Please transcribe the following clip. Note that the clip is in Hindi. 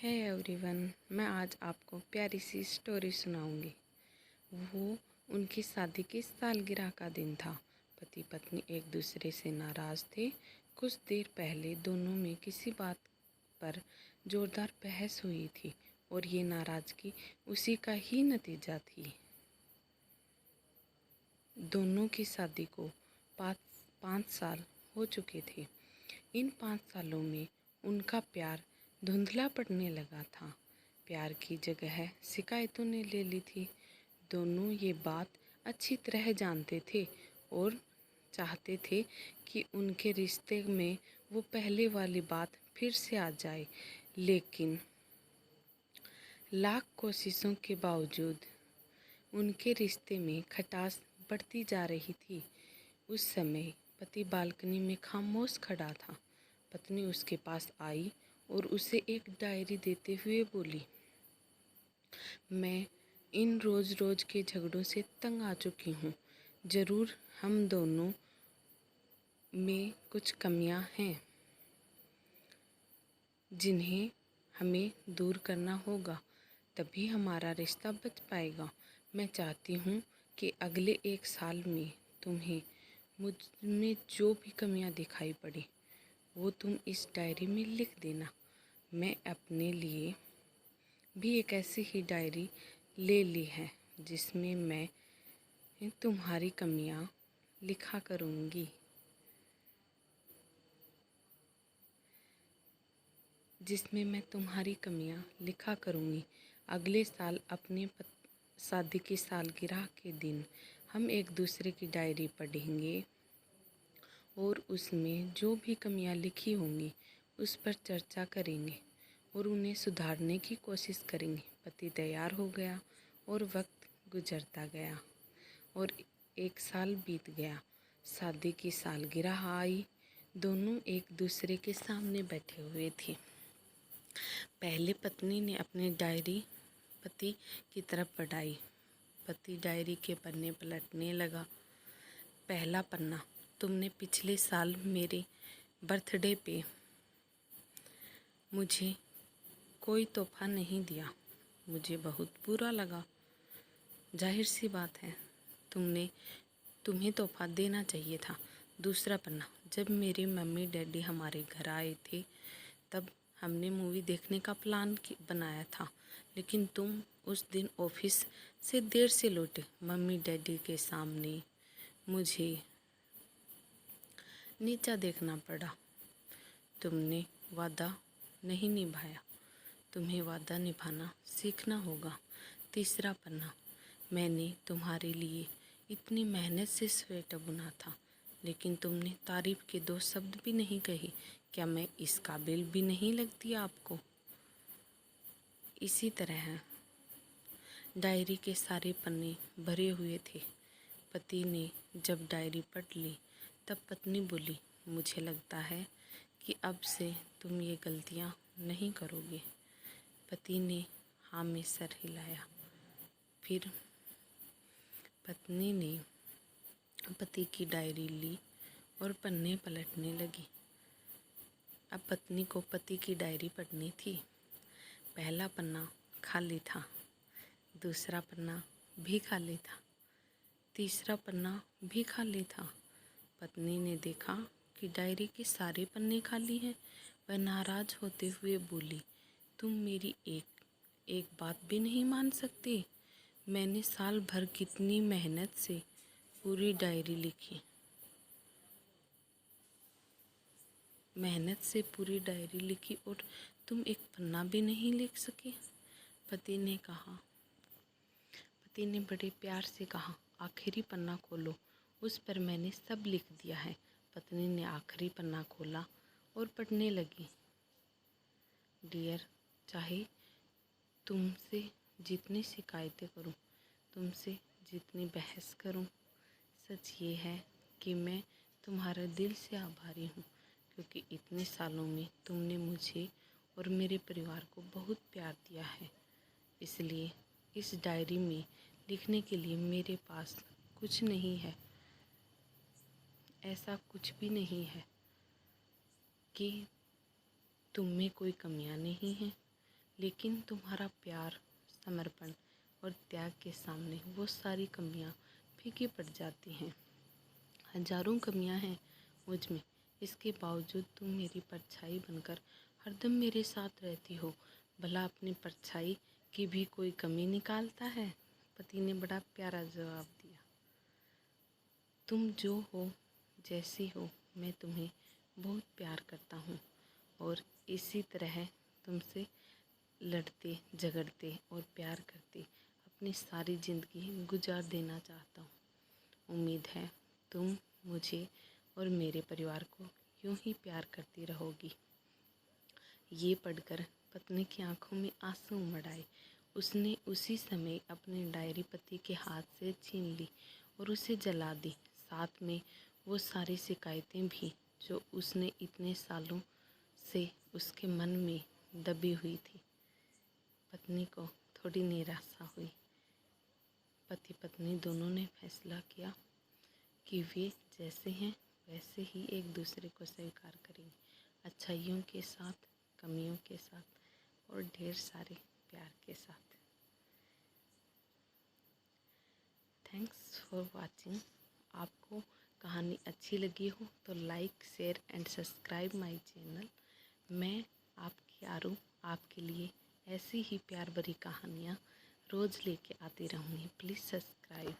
है एवरीवन, मैं आज आपको प्यारी सी स्टोरी सुनाऊंगी। वो उनकी शादी की सालगिरह का दिन था। पति पत्नी एक दूसरे से नाराज़ थे। कुछ देर पहले दोनों में किसी बात पर ज़ोरदार बहस हुई थी और ये नाराज़गी उसी का ही नतीजा थी। दोनों की शादी को पाँच साल हो चुके थे। इन 5 सालों में उनका प्यार धुंधला पड़ने लगा था। प्यार की जगह शिकायतों ने ले ली थी। दोनों ये बात अच्छी तरह जानते थे और चाहते थे कि उनके रिश्ते में वो पहले वाली बात फिर से आ जाए, लेकिन लाख कोशिशों के बावजूद उनके रिश्ते में खटास बढ़ती जा रही थी। उस समय पति बालकनी में खामोश खड़ा था। पत्नी उसके पास आई और उसे एक डायरी देते हुए बोली, मैं इन रोज़ रोज़ के झगड़ों से तंग आ चुकी हूँ। ज़रूर हम दोनों में कुछ कमियाँ हैं जिन्हें हमें दूर करना होगा, तभी हमारा रिश्ता बच पाएगा। मैं चाहती हूँ कि अगले 1 साल में तुम्हें मुझ में जो भी कमियाँ दिखाई पड़े वो तुम इस डायरी में लिख देना। मैं अपने लिए भी एक ऐसी ही डायरी ले ली है जिसमें मैं तुम्हारी कमियाँ लिखा करूँगी। अगले साल अपने शादी की सालगिरह के दिन हम एक दूसरे की डायरी पढ़ेंगे और उसमें जो भी कमियां लिखी होंगी उस पर चर्चा करेंगे और उन्हें सुधारने की कोशिश करेंगे। पति तैयार हो गया और वक्त गुजरता गया और 1 साल बीत गया। शादी की सालगिरह आई। दोनों एक दूसरे के सामने बैठे हुए थे। पहले पत्नी ने अपनी डायरी पति की तरफ बढ़ाई। पति डायरी के पन्ने पलटने लगा। पहला पन्ना, तुमने पिछले साल मेरे बर्थडे पे मुझे कोई तोहफा नहीं दिया। मुझे बहुत बुरा लगा। जाहिर सी बात है, तुम्हें तोहफा देना चाहिए था। दूसरा पन्ना, जब मेरे मम्मी डैडी हमारे घर आए थे तब हमने मूवी देखने का प्लान बनाया था, लेकिन तुम उस दिन ऑफिस से देर से लौटे। मम्मी डैडी के सामने मुझे नीचा देखना पड़ा। तुमने वादा नहीं निभाया। तुम्हें वादा निभाना सीखना होगा। तीसरा पन्ना, मैंने तुम्हारे लिए इतनी मेहनत से स्वेटर बुना था, लेकिन तुमने तारीफ के 2 शब्द भी नहीं कहे। क्या मैं इस काबिल भी नहीं लगती आपको? इसी तरह डायरी के सारे पन्ने भरे हुए थे। पति ने जब डायरी पढ़ ली तब पत्नी बोली, मुझे लगता है कि अब से तुम ये गलतियाँ नहीं करोगे। पति ने हाँ में सर हिलाया। फिर पत्नी ने पति की डायरी ली और पन्ने पलटने लगी। अब पत्नी को पति की डायरी पढ़नी थी। पहला पन्ना खाली था, दूसरा पन्ना भी खाली था, तीसरा पन्ना भी खाली था। पत्नी ने देखा कि डायरी के सारे पन्ने खाली हैं। वह नाराज होते हुए बोली, तुम मेरी एक बात भी नहीं मान सकते? मैंने साल भर कितनी मेहनत से पूरी डायरी लिखी और तुम एक पन्ना भी नहीं लिख सके। पति ने बड़े प्यार से कहा, आखिरी पन्ना खोलो, उस पर मैंने सब लिख दिया है। पत्नी ने आखिरी पन्ना खोला और पढ़ने लगी, डियर, चाहे तुमसे जितनी शिकायतें करूं, तुमसे जितनी बहस करूं, सच ये है कि मैं तुम्हारा दिल से आभारी हूँ, क्योंकि इतने सालों में तुमने मुझे और मेरे परिवार को बहुत प्यार दिया है। इसलिए इस डायरी में लिखने के लिए मेरे पास कुछ नहीं है। ऐसा कुछ भी नहीं है कि तुम में कोई कमियां नहीं हैं, लेकिन तुम्हारा प्यार, समर्पण और त्याग के सामने वो सारी कमियां फीकी पड़ जाती हैं। हजारों कमियां हैं मुझ में, इसके बावजूद तुम मेरी परछाई बनकर हरदम मेरे साथ रहती हो। भला अपनी परछाई की भी कोई कमी निकालता है? पति ने बड़ा प्यारा जवाब दिया, तुम जो हो, जैसी हो, मैं तुम्हें बहुत प्यार करता हूँ और इसी तरह तुमसे लड़ते झगड़ते और प्यार करते अपनी सारी ज़िंदगी गुजार देना चाहता हूँ। उम्मीद है तुम मुझे और मेरे परिवार को यूं ही प्यार करती रहोगी। ये पढ़कर पत्नी की आंखों में आंसू उमड़ आए। उसने उसी समय अपनी डायरी पति के हाथ से छीन ली और उसे जला दी, साथ में वो सारी शिकायतें भी जो उसने इतने सालों से उसके मन में दबी हुई थी। पत्नी को थोड़ी निराशा हुई। पति पत्नी दोनों ने फैसला किया कि वे जैसे हैं वैसे ही एक दूसरे को स्वीकार करेंगे, अच्छाइयों के साथ, कमियों के साथ और ढेर सारे प्यार के साथ। Thanks for watching. आपको कहानी अच्छी लगी हो तो like, share and subscribe my channel. मैं आपकी आरू आपके लिए ऐसी ही प्यार भरी कहानियाँ रोज़ लेके आती रहूँगी। Please subscribe.